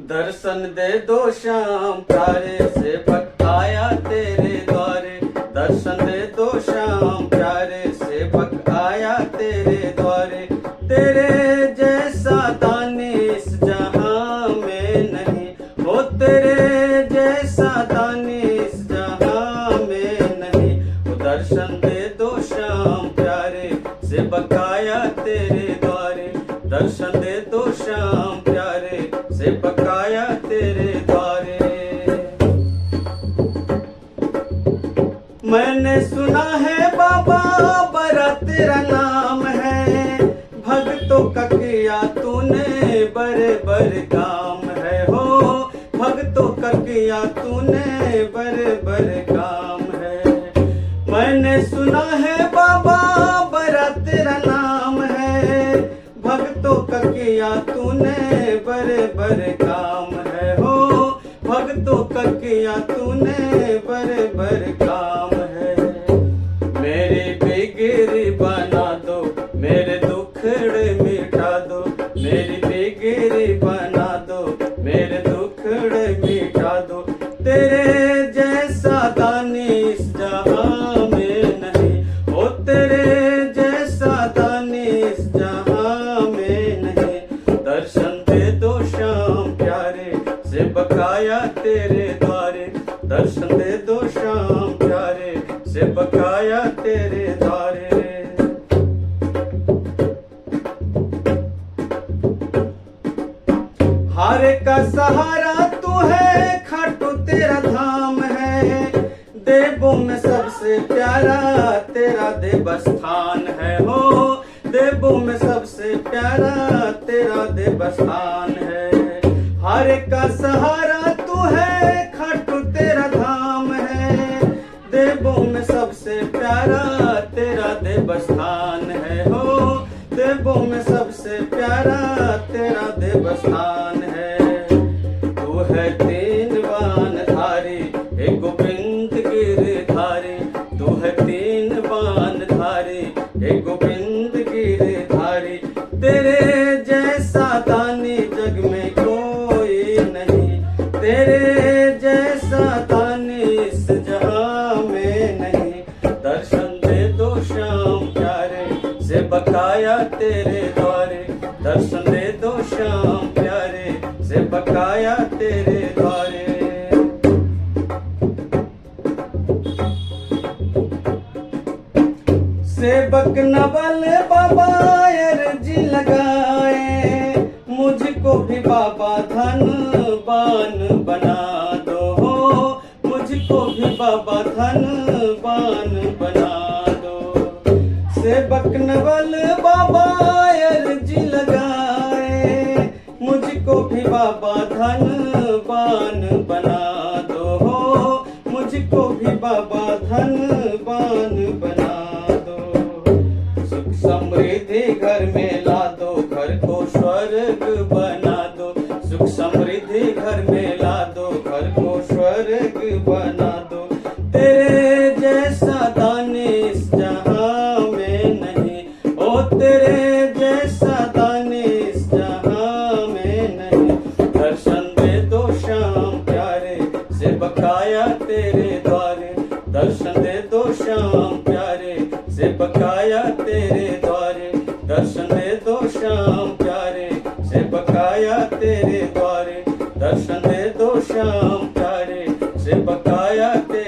दर्शन दे दो श्याम प्यारे सेवक आया तेरे द्वारे। दर्शन दे दो श्याम प्यारे सेवक आया तेरे द्वारे। तेरे जैसा दानी इस जहां में नहीं हो, तेरे जैसा दानी इस जहां में नहीं हो। दर्शन दे दो श्याम प्यारे सेवक आया तेरे द्वारे। दर्शन दे दो श्याम प्यारे सेवक आया तेरे द्वारे। मैंने सुना है बाबा बड़ा तेरा नाम है, भक्तों का किया तूने बड़े बड़े काम है हो। भक्तों का किया तूने बड़े बड़े काम है। मैंने सुना है बाबा बड़ा तेरा नाम है, भक्तों का किया तूने बड़े बड़े काम है हो। भक्तों का किया तूने बड़े बड़े काम है। मेरी बिगड़ी बना दो, मेरे दुखड़े मिटा दो। मेरी बिगड़ी बना दो, मेरे दुखड़े मिटा दो। तेरे जैसा दानी इस जहां में नहीं हो, तेरे जैसा दानी इस जहां में नहीं। दर्शन दे दो श्याम प्यारे सेवक आया तेरे द्वारे। दर्शन दे दो श्याम प्यारे सेवक आया तेरे द्वारे। हारे का सहारा तू है, खाटू तेरा धाम है। देवों में सबसे प्यारा तेरा देवस्थान है हो। देवों में सबसे प्यारा तेरा देवस्थान है। हारे का सहारा तू है, खाटू तेरा धाम है। देवों में सबसे प्यारा तेरा देवस्थान है हो। देवों में सबसे प्यारा तेरा देवस्थान है। तू है तीन बाण धारी, हे गोविंद गिरधारी। तू है तीन बाण धारी, हे गोविंद गिरधारी। तेरे जैसा दानी जग में कोई नहीं, तेरे जैसा दानी इस जहां में नहीं। दर्शन दे दो श्याम प्यारे सेवक आया तेरे द्वारे। दर्शन दे दो श्याम प्यारे सेवक आया तेरे द्वारे। सेवक नवल बाबा अर्जी लगाए, मुझको भी बाबा धनवान बना दो हो। मुझको भी बाबा धनवान बना दो। सेवक नवल बाबा अर्जी लगाए, मुझको भी बाबा धनवान बना दो हो। मुझको भी बाबा धनवान बना दो। सुख समृद्धि घर में ला दो, घर को स्वर्ग बना दो। सुख समृद्धि घर में ला दो, घर को स्वर्ग बना दो। तेरे जैसा दानी इस जहां में नहीं ओ, तेरे जैसा दानी इस जहां में नहीं। दर्शन दे दो श्याम प्यारे सेवक आया तेरे द्वारे। दर्शन दे दो श्याम प्यारे सेवक आया तेरे द्वारे। दर्शन दे दो श्याम प्यारे सेवक आया तेरे द्वारे। दर्शन दे दो श्याम प्यारे सेवक आया तेरे